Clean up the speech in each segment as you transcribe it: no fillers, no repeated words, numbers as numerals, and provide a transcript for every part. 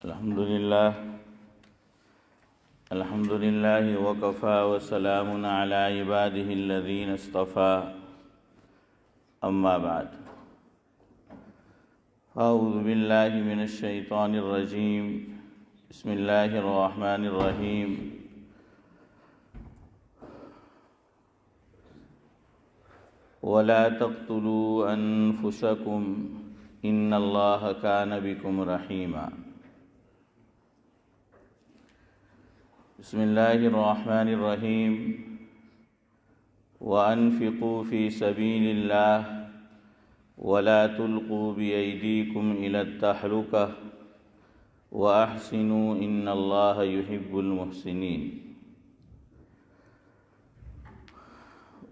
الحمد لله وكفى وسلام على عباده الذين اصطفى أما بعد أعوذ بالله من الشيطان الرجيم بسم الله الرحمن الرحيم ولا تقتلوا أنفسكم إن الله كان بكم رحيما بسم الله الرحمن الرحيم وأنفقوا في سبيل الله ولا تلقوا بأيديكم إلى التهلكة وأحسنوا إن الله يحب المحسنين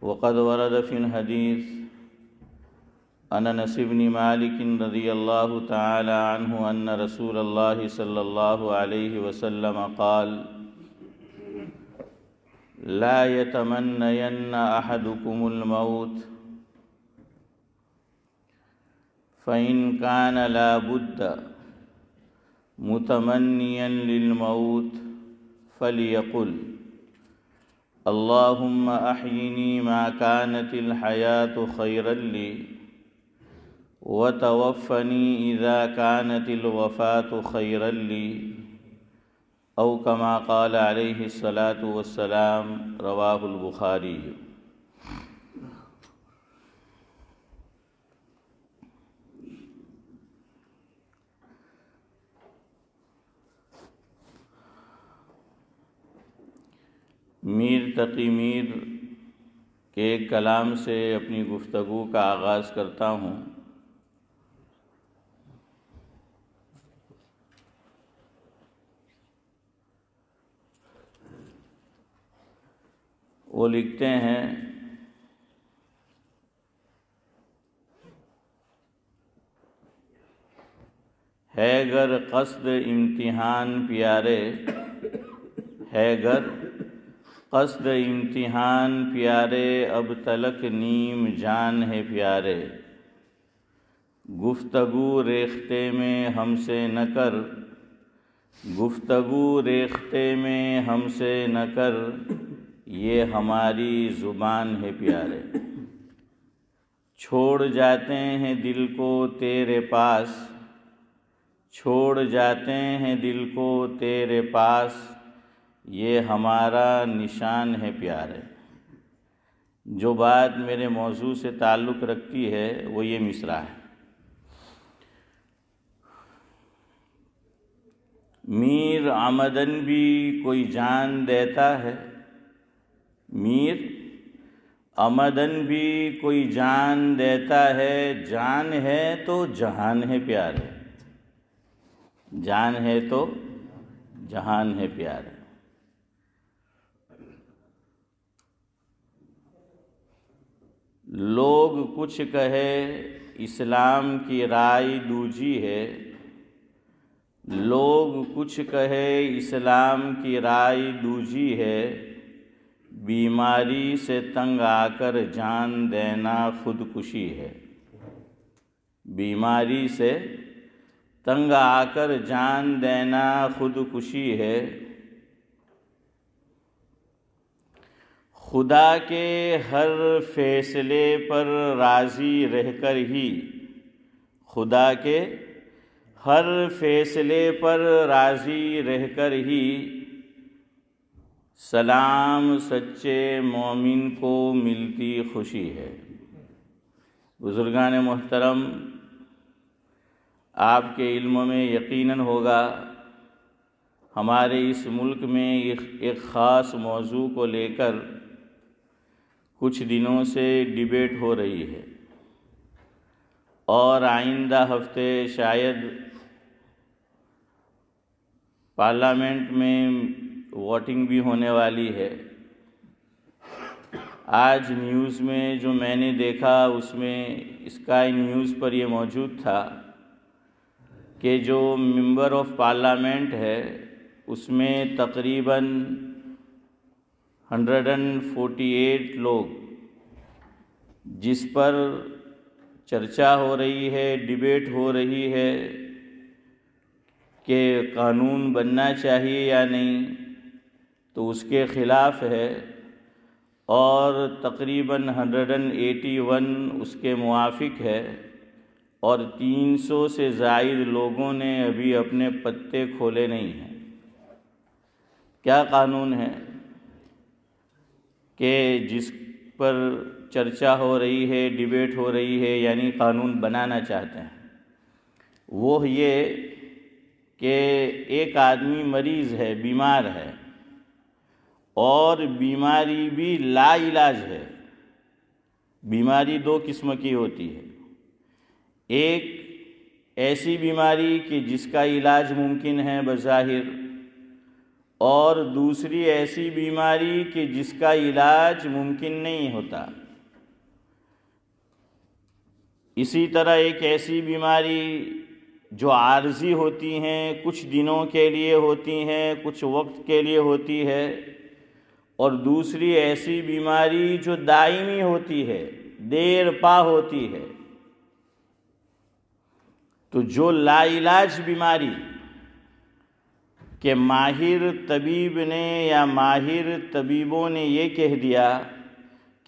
وقد ورد في الحديث عن أنس بن مالك رضي الله تعالى عنه أن رسول الله صلى الله عليه وسلم قال لا يتمنين أحدكم الموت فإن كان لا بد متمنيا للموت فليقل اللهم أحيني ما كانت الحياة خيرا لي وتوفني إذا كانت الوفاة خيرا لي او كما قال علیہ الصلاۃ والسلام رواہ البخاری۔ میر تقی میر کے ایک کلام سے اپنی گفتگو کا آغاز کرتا ہوں۔ وہ لکھتے ہیں ہے گر قصد امتحان پیارے، ہے گر قصد امتحان پیارے، اب تلک نیم جان ہے پیارے، گفتگو ریختے میں ہم سے نہ کر، گفتگو ریختے میں ہم سے نہ کر، یہ ہماری زبان ہے پیارے، چھوڑ جاتے ہیں دل کو تیرے پاس، چھوڑ جاتے ہیں دل کو تیرے پاس، یہ ہمارا نشان ہے پیارے۔ جو بات میرے موضوع سے تعلق رکھتی ہے وہ یہ مصرع ہے۔ میر عمدن بھی کوئی جان دیتا ہے، میر عمدن بھی کوئی جان دیتا ہے، جان ہے تو جہان ہے پیارے، جان ہے تو جہان ہے پیارے۔ لوگ کچھ کہے اسلام کی رائے دوجی ہے، لوگ کچھ کہے اسلام کی رائے دوجی ہے، بیماری سے تنگ آ کر جان دینا خودکشی ہے، بیماری سے تنگ آ کر جان دینا خودکشی ہے۔ خدا کے ہر فیصلے پر راضی رہ کر ہی، خدا کے ہر فیصلے پر راضی رہ کر ہی، سلام سچے مومن کو ملتی خوشی ہے۔ بزرگان محترم، آپ کے علم میں یقیناً ہوگا ہمارے اس ملک میں ایک خاص موضوع کو لے کر کچھ دنوں سے ڈیبیٹ ہو رہی ہے، اور آئندہ ہفتے شاید پارلیمنٹ میں ووٹنگ بھی ہونے والی ہے۔ آج نیوز میں جو میں نے دیکھا اس میں اسکائی نیوز پر یہ موجود تھا کہ جو ممبر آف پارلیمنٹ ہے اس میں تقریباً 148 لوگ جس پر چرچا ہو رہی ہے، ڈیبیٹ ہو رہی ہے کہ قانون بننا چاہیے یا نہیں، تو اس کے خلاف ہے، اور تقریباً 181 اس کے موافق ہے، اور 300 سے زائد لوگوں نے ابھی اپنے پتے کھولے نہیں ہیں۔ کیا قانون ہے کہ جس پر چرچا ہو رہی ہے، ڈیبیٹ ہو رہی ہے، یعنی قانون بنانا چاہتے ہیں؟ وہ یہ کہ ایک آدمی مریض ہے، بیمار ہے، اور بیماری بھی لا علاج ہے۔ بیماری دو قسم کی ہوتی ہے، ایک ایسی بیماری کہ جس کا علاج ممکن ہے بظاہر، اور دوسری ایسی بیماری کہ جس کا علاج ممکن نہیں ہوتا۔ اسی طرح ایک ایسی بیماری جو عارضی ہوتی ہیں، کچھ دنوں کے لیے ہوتی ہیں، کچھ وقت کے لیے ہوتی ہے، اور دوسری ایسی بیماری جو دائمی ہوتی ہے، دیر پا ہوتی ہے۔ تو جو لا علاج بیماری کہ ماہر طبیب نے یا ماہر طبیبوں نے یہ کہہ دیا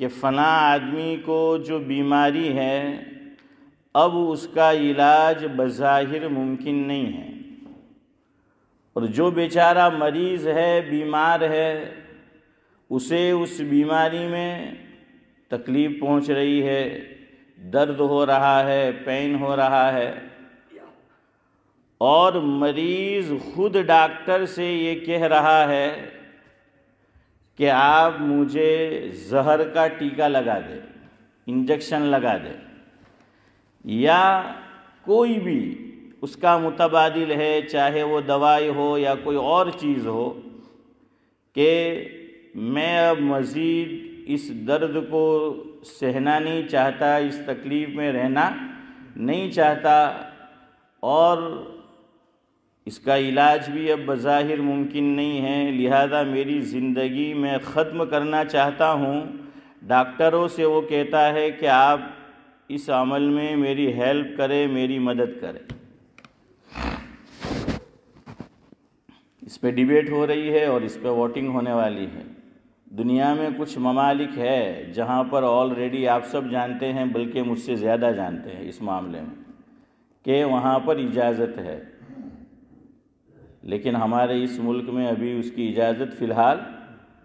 کہ فلاں آدمی کو جو بیماری ہے اب اس کا علاج بظاہر ممکن نہیں ہے، اور جو بیچارہ مریض ہے، بیمار ہے، اسے اس بیماری میں تکلیف پہنچ رہی ہے، درد ہو رہا ہے، پین ہو رہا ہے، اور مریض خود ڈاکٹر سے یہ کہہ رہا ہے کہ آپ مجھے زہر کا ٹیکہ لگا دیں، انجیکشن لگا دیں، یا کوئی بھی اس کا متبادل ہے، چاہے وہ دوائی ہو یا کوئی اور چیز ہو، کہ میں اب مزید اس درد کو سہنا نہیں چاہتا، اس تکلیف میں رہنا نہیں چاہتا، اور اس کا علاج بھی اب بظاہر ممکن نہیں ہے، لہذا میری زندگی میں ختم کرنا چاہتا ہوں۔ ڈاکٹروں سے وہ کہتا ہے کہ آپ اس عمل میں میری ہیلپ کریں، میری مدد کریں۔ اس پہ ڈیبیٹ ہو رہی ہے اور اس پہ ووٹنگ ہونے والی ہے۔ دنیا میں کچھ ممالک ہے جہاں پر آلریڈی آپ سب جانتے ہیں، بلکہ مجھ سے زیادہ جانتے ہیں اس معاملے میں، کہ وہاں پر اجازت ہے، لیکن ہمارے اس ملک میں ابھی اس کی اجازت فی الحال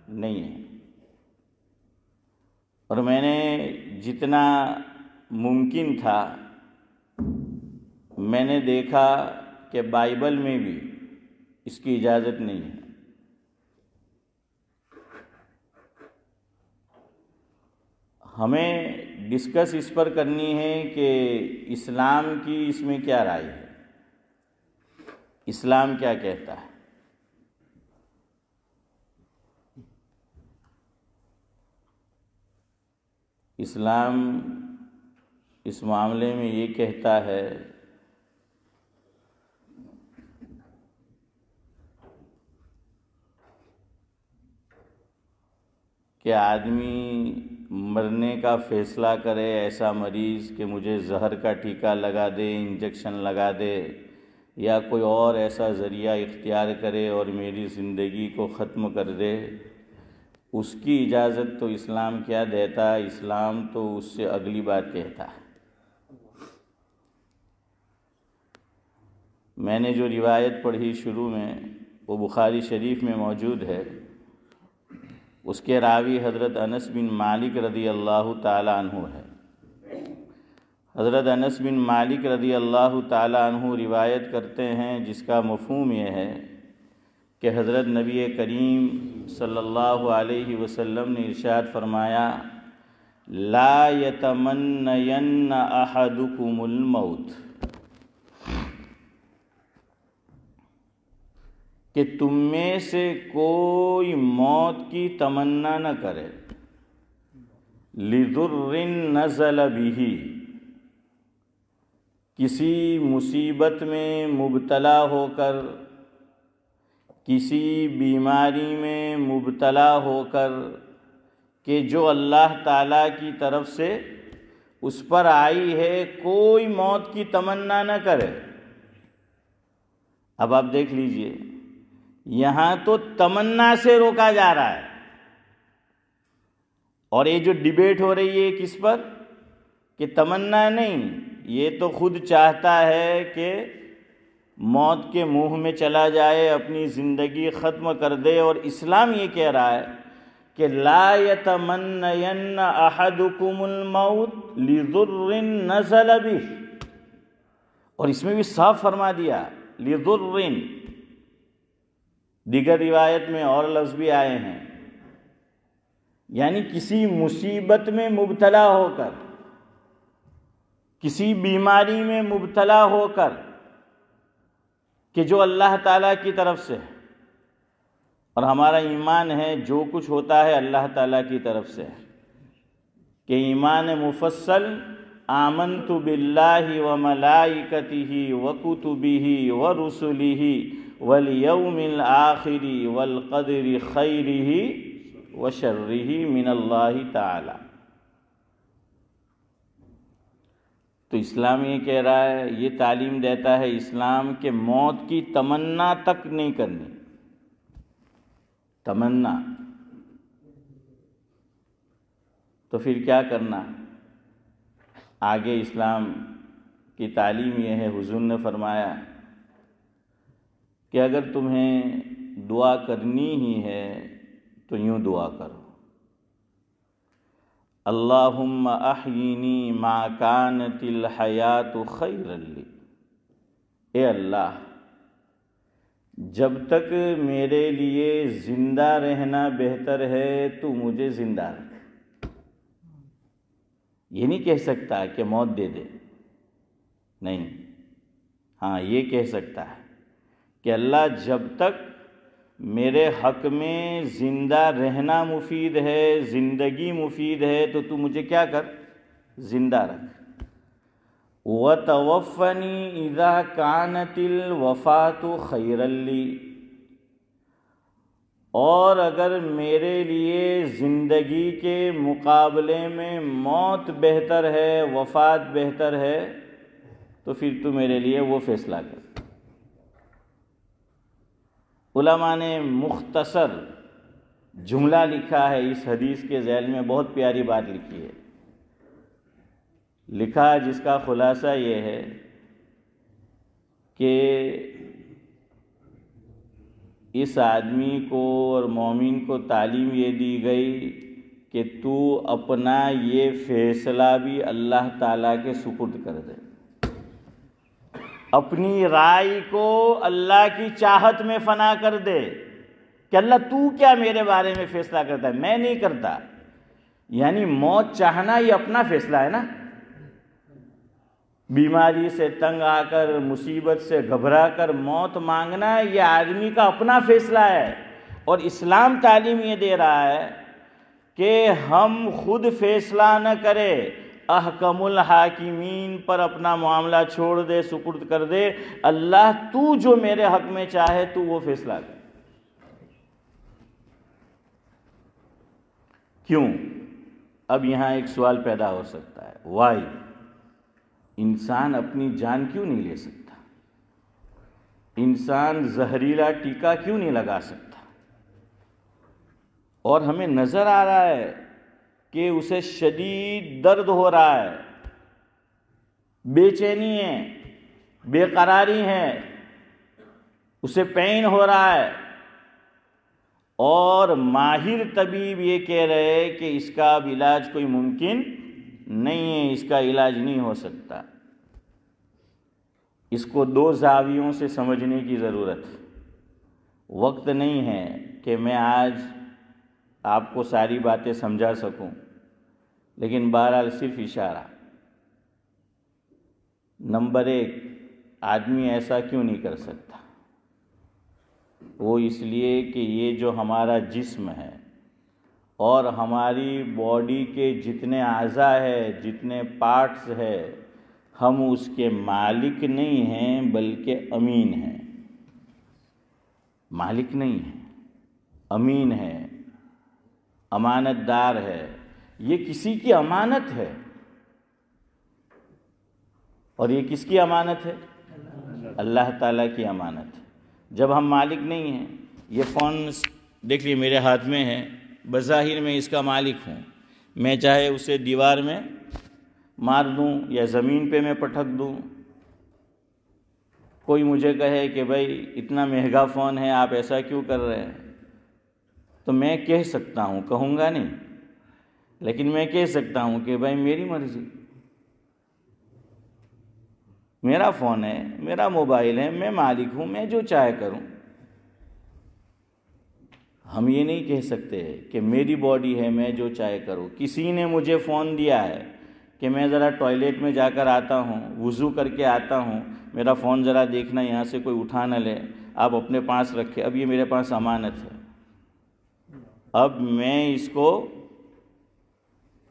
نہیں ہے۔ اور میں نے جتنا ممکن تھا میں نے دیکھا کہ بائبل میں بھی اس کی اجازت نہیں ہے۔ ہمیں ڈسکس اس پر کرنی ہے کہ اسلام کی اس میں کیا رائے ہے، اسلام کیا کہتا ہے۔ اسلام اس معاملے میں یہ کہتا ہے کہ آدمی مرنے کا فیصلہ کرے، ایسا مریض کہ مجھے زہر کا ٹیکہ لگا دے، انجیکشن لگا دے، یا کوئی اور ایسا ذریعہ اختیار کرے اور میری زندگی کو ختم کر دے، اس کی اجازت تو اسلام کیا دیتا ہے؟ اسلام تو اس سے اگلی بات کہتا ہے۔ میں نے جو روایت پڑھی شروع میں، وہ بخاری شریف میں موجود ہے۔ اس کے راوی حضرت انس بن مالک رضی اللہ تعالی عنہ ہے۔ حضرت انس بن مالک رضی اللہ تعالی عنہ روایت کرتے ہیں، جس کا مفہوم یہ ہے کہ حضرت نبی کریم صلی اللہ علیہ وسلم نے ارشاد فرمایا، لا یتمنین احدکم الموت، کہ تم میں سے کوئی موت کی تمنا نہ کرے، لضر نزل بہ، کسی مصیبت میں مبتلا ہو کر، کسی بیماری میں مبتلا ہو کر، کہ جو اللہ تعالیٰ کی طرف سے اس پر آئی ہے، کوئی موت کی تمنا نہ کرے۔ اب آپ دیکھ لیجئے، یہاں تو تمنا سے روکا جا رہا ہے، اور یہ جو ڈیبیٹ ہو رہی ہے کس پر؟ کہ تمنا نہیں، یہ تو خود چاہتا ہے کہ موت کے منہ میں چلا جائے، اپنی زندگی ختم کر دے، اور اسلام یہ کہہ رہا ہے کہ لا یتمنین احدکم الموت لضر نزل بہ، اور اس میں بھی صاف فرما دیا لضر، دیگر روایت میں اور لفظ بھی آئے ہیں، یعنی کسی مصیبت میں مبتلا ہو کر، کسی بیماری میں مبتلا ہو کر، کہ جو اللہ تعالیٰ کی طرف سے ہے، اور ہمارا ایمان ہے جو کچھ ہوتا ہے اللہ تعالیٰ کی طرف سے ہے، کہ ایمان مفصل آمنت باللہ وملائکتہ وکتبہ ورسلہ والیوم الآخر والقدر خیرہ وشرہ من اللہ تعالی۔ تو اسلام یہ کہہ رہا ہے، یہ تعلیم دیتا ہے اسلام کہ موت کی تمنا تک نہیں کرنی، تمنا۔ تو پھر کیا کرنا؟ آگے اسلام کی تعلیم یہ ہے، حضور نے فرمایا کہ اگر تمہیں دعا کرنی ہی ہے تو یوں دعا کرو، اللہم احیینی ما کانت الحیات خیرا لی، اے اللہ جب تک میرے لیے زندہ رہنا بہتر ہے تو مجھے زندہ رکھ۔ یہ نہیں کہہ سکتا کہ موت دے دے، نہیں، ہاں یہ کہہ سکتا ہے کہ اللہ جب تک میرے حق میں زندہ رہنا مفید ہے، زندگی مفید ہے، تو مجھے کیا کر؟ زندہ رکھ۔ وَتَوَفَّنِي إِذَا كَانَتِ الْوَفَاةُ خَيْرًا لِّي، اور اگر میرے لیے زندگی کے مقابلے میں موت بہتر ہے، وفات بہتر ہے، تو پھر تو میرے لیے وہ فیصلہ کر۔ علماء نے مختصر جملہ لکھا ہے اس حدیث کے ذیل میں، بہت پیاری بات لکھی ہے، لکھا جس کا خلاصہ یہ ہے کہ اس آدمی کو اور مومن کو تعلیم یہ دی گئی کہ تو اپنا یہ فیصلہ بھی اللہ تعالیٰ کے سپرد کر دے، اپنی رائے کو اللہ کی چاہت میں فنا کر دے کہ اللہ تو کیا میرے بارے میں فیصلہ کرتا ہے، میں نہیں کرتا۔ یعنی موت چاہنا یہ اپنا فیصلہ ہے نا، بیماری سے تنگ آ کر، مصیبت سے گھبرا کر موت مانگنا یہ آدمی کا اپنا فیصلہ ہے، اور اسلام تعلیم یہ دے رہا ہے کہ ہم خود فیصلہ نہ کرے، احکم الحاکمین پر اپنا معاملہ چھوڑ دے، سپرد کر دے، اللہ تو جو میرے حق میں چاہے تو وہ فیصلہ کر۔ کیوں؟ اب یہاں ایک سوال پیدا ہو سکتا ہے، وائی؟ انسان اپنی جان کیوں نہیں لے سکتا؟ انسان زہریلا ٹیکا کیوں نہیں لگا سکتا؟ اور ہمیں نظر آ رہا ہے کہ اسے شدید درد ہو رہا ہے، بے چینی ہے، بے قراری ہے، اسے پین ہو رہا ہے، اور ماہر طبیب یہ کہہ رہے ہیں کہ اس کا اب علاج کوئی ممکن نہیں ہے، اس کا علاج نہیں ہو سکتا۔ اس کو دو زاویوں سے سمجھنے کی ضرورت ہے۔ وقت نہیں ہے کہ میں آج آپ کو ساری باتیں سمجھا سکوں، لیکن بہرحال صرف اشارہ۔ نمبر ایک، آدمی ایسا کیوں نہیں کر سکتا؟ وہ اس لیے کہ یہ جو ہمارا جسم ہے اور ہماری باڈی کے جتنے اعضاء ہے، جتنے پارٹس ہے، ہم اس کے مالک نہیں ہیں بلکہ امین ہیں۔ مالک نہیں ہیں، امین ہے، امانت دار ہے، یہ کسی کی امانت ہے۔ اور یہ کس کی امانت ہے؟ اللہ تعالیٰ کی امانت ہے۔ جب ہم مالک نہیں ہیں. یہ فون دیکھ لیے میرے ہاتھ میں ہے، بظاہر میں اس کا مالک ہوں. میں چاہے اسے دیوار میں مار دوں یا زمین پہ میں پٹک دوں. کوئی مجھے کہے کہ بھائی اتنا مہنگا فون ہے، آپ ایسا کیوں کر رہے ہیں، تو میں کہہ سکتا ہوں، کہوں گا نہیں، لیکن میں کہہ سکتا ہوں کہ بھائی میری مرضی، میرا فون ہے، میرا موبائل ہے، میں مالک ہوں، میں جو چاہے کروں. ہم یہ نہیں کہہ سکتے کہ میری باڈی ہے، میں جو چاہے کروں. کسی نے مجھے فون دیا ہے کہ میں ذرا ٹوائلٹ میں جا کر آتا ہوں، وضو کر کے آتا ہوں، میرا فون ذرا دیکھنا، یہاں سے کوئی اٹھا نہ لے، آپ اپنے پاس رکھے. اب یہ میرے پاس امانت ہے، اب میں اس کو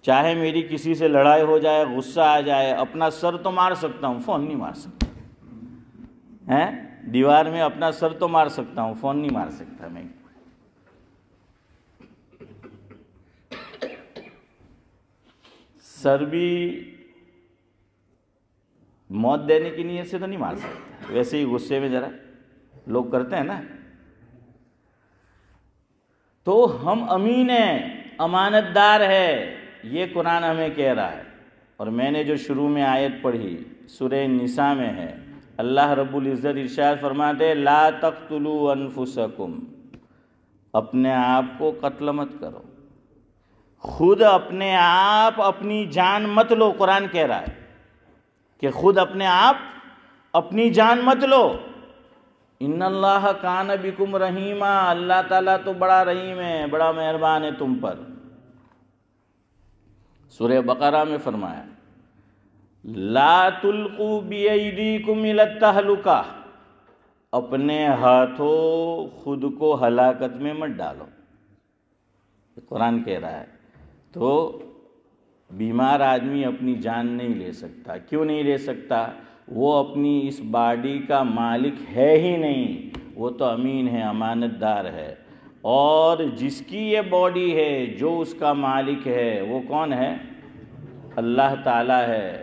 چاہے میری کسی سے لڑائی ہو جائے، غصہ آ جائے، اپنا سر تو مار سکتا ہوں، فون نہیں مار سکتا. دیوار میں اپنا سر تو مار سکتا ہوں، فون نہیں مار سکتا. میں سر بھی موت دینے کی نیت سے تو نہیں مار سکتا، ویسے ہی غصے میں ذرا لوگ کرتے ہیں نا. تو ہم امین ہیں، امانت دار ہے، یہ قرآن ہمیں کہہ رہا ہے. اور میں نے جو شروع میں آیت پڑھی سورہ نساء میں ہے، اللہ رب العزت ارشاد فرماتے لا تقتلوا انفسکم، اپنے آپ کو قتل مت کرو، خود اپنے آپ اپنی جان مت لو. قرآن کہہ رہا ہے کہ خود اپنے آپ اپنی جان مت لو. ان اللہ کان بکم رحیما، اللہ تعالیٰ تو بڑا رحیم ہے، بڑا مہربان ہے تم پر. سورہ بقرہ میں فرمایا لا تلقوا بایدیکم الی التہلکہ، اپنے ہاتھوں خود کو ہلاکت میں مت ڈالو. قرآن کہہ رہا ہے. تو بیمار آدمی اپنی جان نہیں لے سکتا. کیوں نہیں لے سکتا؟ وہ اپنی اس باڈی کا مالک ہے ہی نہیں، وہ تو امین ہے، امانت دار ہے. اور جس کی یہ باڈی ہے، جو اس کا مالک ہے، وہ کون ہے؟ اللہ تعالیٰ ہے،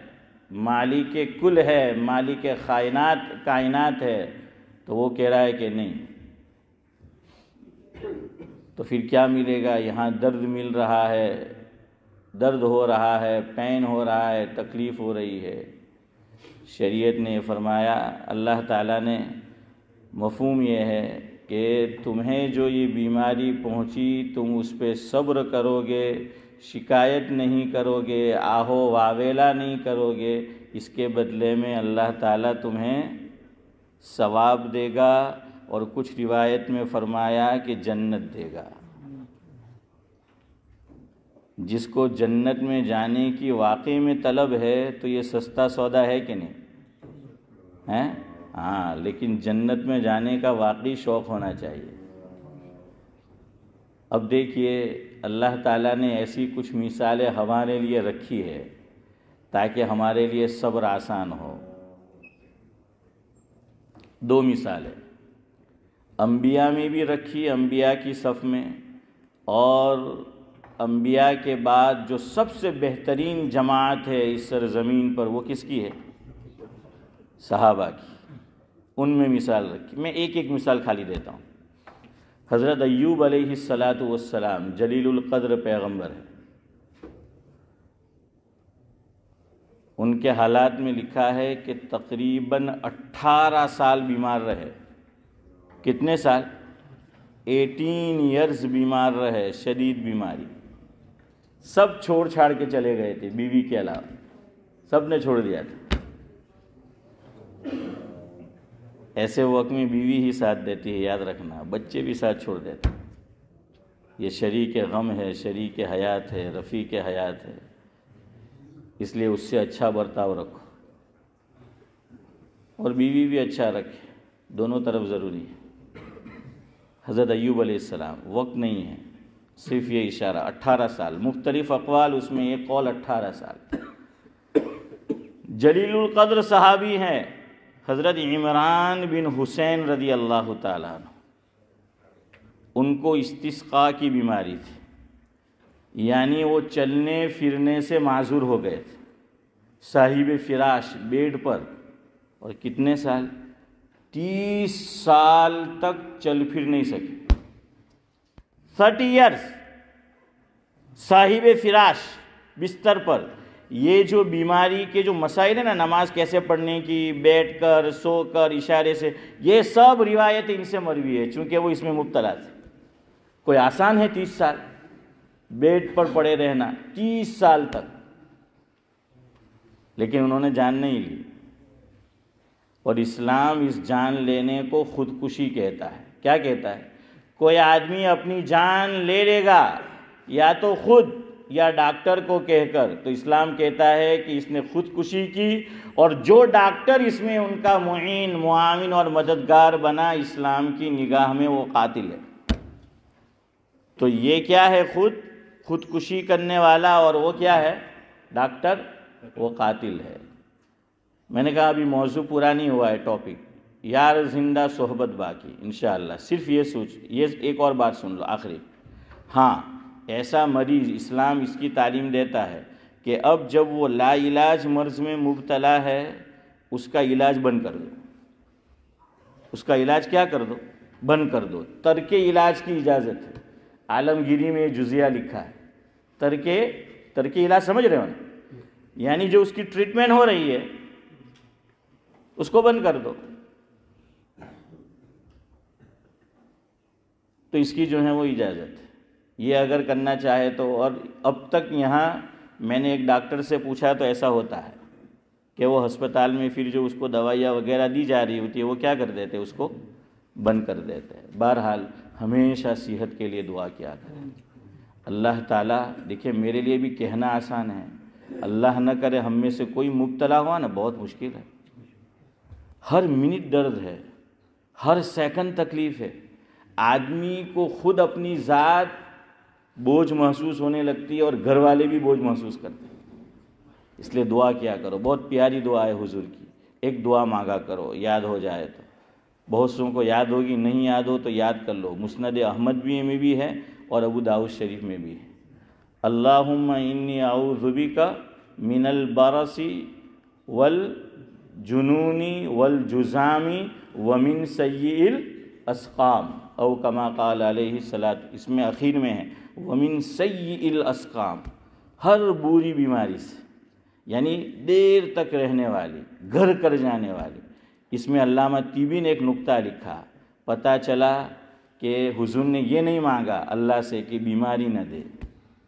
مالک کل ہے، مالک کائنات ہے. تو وہ کہہ رہا ہے کہ نہیں. تو پھر کیا ملے گا؟ یہاں درد مل رہا ہے، درد ہو رہا ہے، پین ہو رہا ہے، تکلیف ہو رہی ہے. شریعت نے فرمایا، اللہ تعالیٰ نے مفہوم یہ ہے کہ تمہیں جو یہ بیماری پہنچی، تم اس پہ صبر کرو گے، شکایت نہیں کرو گے، آہو واویلا نہیں کرو گے، اس کے بدلے میں اللہ تعالیٰ تمہیں ثواب دے گا. اور کچھ روایت میں فرمایا کہ جنت دے گا. جس کو جنت میں جانے کی واقعی میں طلب ہے تو یہ سستا سودا ہے کہ نہیں ہے؟ ہاں، لیکن جنت میں جانے کا واقعی شوق ہونا چاہیے. اب دیکھیے، اللہ تعالیٰ نے ایسی کچھ مثالیں ہمارے لیے رکھی ہے تاکہ ہمارے لیے صبر آسان ہو. 2 مثالیں انبیاء میں بھی رکھی، انبیاء کی صف میں، اور انبیاء کے بعد جو سب سے بہترین جماعت ہے اس سرزمین پر، وہ کس کی ہے؟ صحابہ کی. ان میں مثال رکھی. میں ایک مثال خالی دیتا ہوں. حضرت ایوب علیہ السلام جلیل القدر پیغمبر ہے. ان کے حالات میں لکھا ہے کہ تقریباً 18 سال بیمار رہے. کتنے سال؟ 18 ایئرز بیمار رہے، شدید بیماری. سب چھوڑ چھاڑ کے چلے گئے تھے، بیوی کے علاوہ سب نے چھوڑ دیا تھا. ایسے وقت میں بیوی ہی ساتھ دیتی ہے، یاد رکھنا، بچے بھی ساتھ چھوڑ دیتے. یہ شریک غم ہے، شریک حیات ہے، رفیق حیات ہے. اس لیے اس سے اچھا برتاؤ رکھو، اور بیوی بھی اچھا رکھے، دونوں طرف ضروری ہے. حضرت ایوب علیہ السلام، وقت نہیں ہے، صرف یہ اشارہ. 18 سال، مختلف اقوال، اس میں ایک قول 18 سال. جلیل القدر صحابی ہیں حضرت عمران بن حسین رضی اللہ تعالیٰ عنہ. ان کو استسقاء کی بیماری تھی، یعنی وہ چلنے پھرنے سے معذور ہو گئے تھے، صاحب فراش، بیڈ پر. اور کتنے سال؟ 30 سال تک چل پھر نہیں سکے. 30 ایئرس صاحب فراش بستر پر. یہ جو بیماری کے جو مسائل ہیں نا، نماز کیسے پڑھنے کی، بیٹھ کر، سو کر، اشارے سے، یہ سب روایتیں ان سے مروی ہے، چونکہ وہ اس میں مبتلا تھے. کوئی آسان ہے 30 سال بیڈ پر پڑے رہنا 30 سال تک؟ لیکن انہوں نے جان نہیں لی. اور اسلام اس جان لینے کو خودکشی کہتا ہے. کیا کہتا ہے؟ کوئی آدمی اپنی جان لے لے گا یا تو خود یا ڈاکٹر کو کہہ کر، تو اسلام کہتا ہے کہ اس نے خودکشی کی، اور جو ڈاکٹر اس میں ان کا معین، معاون اور مددگار بنا، اسلام کی نگاہ میں وہ قاتل ہے. تو یہ کیا ہے؟ خودکشی کرنے والا، اور وہ کیا ہے؟ ڈاکٹر، وہ قاتل ہے. میں نے کہا ابھی موضوع پورا نہیں ہوا ہے ٹاپک. یار زندہ صحبت باقی انشاءاللہ. صرف یہ سوچ، یہ ایک اور بات سن لو آخری. ہاں، ایسا مریض اسلام اس کی تعلیم دیتا ہے کہ اب جب وہ لا علاج مرض میں مبتلا ہے، اس کا علاج بند کر دو. اس کا علاج کیا کر دو؟ بند کر دو. ترک علاج کی اجازت ہے. عالمگیری میں جزیہ لکھا ہے. ترک علاج سمجھ رہے ہو نا؟ یعنی جو اس کی ٹریٹمنٹ ہو رہی ہے اس کو بند کر دو. تو اس کی جو ہے وہ اجازت ہے. یہ اگر کرنا چاہے تو. اور اب تک یہاں میں نے ایک ڈاکٹر سے پوچھا تو ایسا ہوتا ہے کہ وہ ہسپتال میں پھر جو اس کو دوائیاں وغیرہ دی جا رہی ہوتی ہے وہ کیا کر دیتے؟ اس کو بند کر دیتے ہیں. بہرحال ہمیشہ صحت کے لیے دعا کیا کریں. اللہ تعالیٰ، دیکھیں میرے لیے بھی کہنا آسان ہے، اللہ نہ کرے ہم میں سے کوئی مبتلا ہوا نا، بہت مشکل ہے. ہر منٹ درد ہے، ہر سیکنڈ تکلیف ہے. آدمی کو خود اپنی ذات بوجھ محسوس ہونے لگتی ہے اور گھر والے بھی بوجھ محسوس کرتے ہیں. اس لیے دعا کیا کرو. بہت پیاری دعا ہے حضور کی. ایک دعا مانگا کرو، یاد ہو جائے تو. بہت سو کو یاد ہوگی، نہیں یاد ہو تو یاد کر لو. مسند احمد میں بھی ہے اور ابو داؤد شریف میں بھی ہے. اللہم انی اعوذ بک من البرص والجنون والجذام ومن سیئ الاسقام، او کما قال علیہ الصلاۃ. اس میں اخیر میں ہے ومن سیئ الاسقام، ہر بری بیماری سے، یعنی دیر تک رہنے والی، گھر کر جانے والی. اس میں علامہ طیبی نے ایک نکتہ لکھا. پتہ چلا کہ حضور نے یہ نہیں مانگا اللہ سے کہ بیماری نہ دے،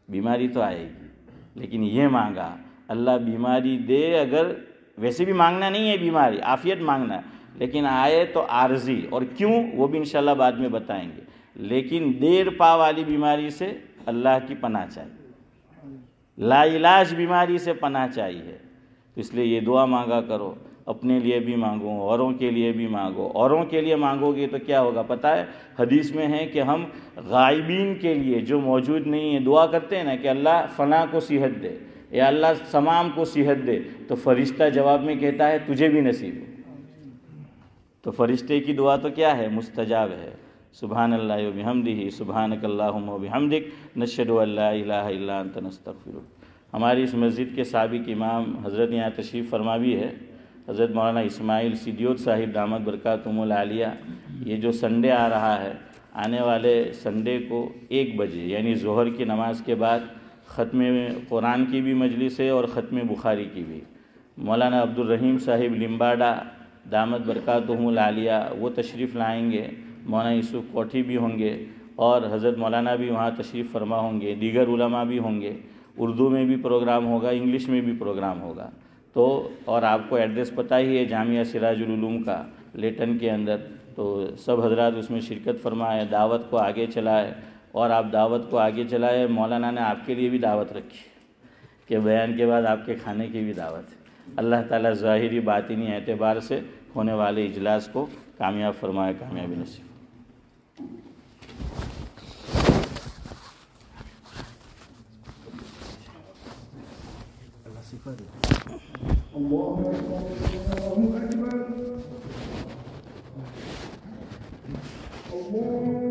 بیماری تو آئے گی، لیکن یہ مانگا اللہ بیماری دے. اگر ویسے بھی مانگنا نہیں ہے بیماری، عافیت مانگنا ہے، لیکن آئے تو عارضی. اور کیوں وہ بھی انشاءاللہ بعد میں بتائیں گے. لیکن دیر پا والی بیماری سے اللہ کی پناہ چاہیے، لا علاج بیماری سے پناہ چاہیے. اس لیے یہ دعا مانگا کرو. اپنے لیے بھی مانگو، اوروں کے لیے بھی مانگو. اوروں کے لیے مانگو گے تو کیا ہوگا پتہ ہے؟ حدیث میں ہے کہ ہم غائبین کے لیے جو موجود نہیں ہیں دعا کرتے ہیں نا کہ اللہ فلاں کو صحت دے یا اللہ تمام کو صحت دے، تو فرشتہ جواب میں کہتا ہے تجھے بھی نصیب ہو. تو فرشتے کی دعا تو کیا ہے؟ مستجاب ہے. سبحان اللہ و بحمدہ، سبحانک اللہم و بحمدک، نشہد ان لا الہ الا انت نستغفرک. ہماری اس مسجد کے سابق امام حضرت یہاں تشریف فرما بھی ہے، حضرت مولانا اسماعیل سیدیوت صاحب دامت برکاتہم العالیہ. یہ جو سنڈے آ رہا ہے، آنے والے سنڈے کو 1 بجے یعنی ظہر کی نماز کے بعد ختم قرآن کی بھی مجلس ہے اور ختم بخاری کی بھی. مولانا عبد الرحیم صاحب لمباڈا دامت برکاتہم العالیہ وہ تشریف لائیں گے. مولانا یوسف کوٹھی بھی ہوں گے اور حضرت مولانا بھی وہاں تشریف فرما ہوں گے. دیگر علماء بھی ہوں گے. اردو میں بھی پروگرام ہوگا، انگلش میں بھی پروگرام ہوگا. تو اور آپ کو ایڈریس پتہ ہی ہے جامعہ سراج العلوم کا، لیٹن کے اندر. تو سب حضرات اس میں شرکت فرمائے، دعوت کو آگے چلائے. اور آپ دعوت کو آگے چلائے. مولانا نے آپ کے لیے بھی دعوت رکھی کہ بیان کے بعد آپ کے کھانے کی بھی دعوت ہے. اللہ تعالیٰ ظاہری باطنی اعتبار سے ہونے والے اجلاس کو کامیاب فرمائے، کامیابی نصیب. اللہ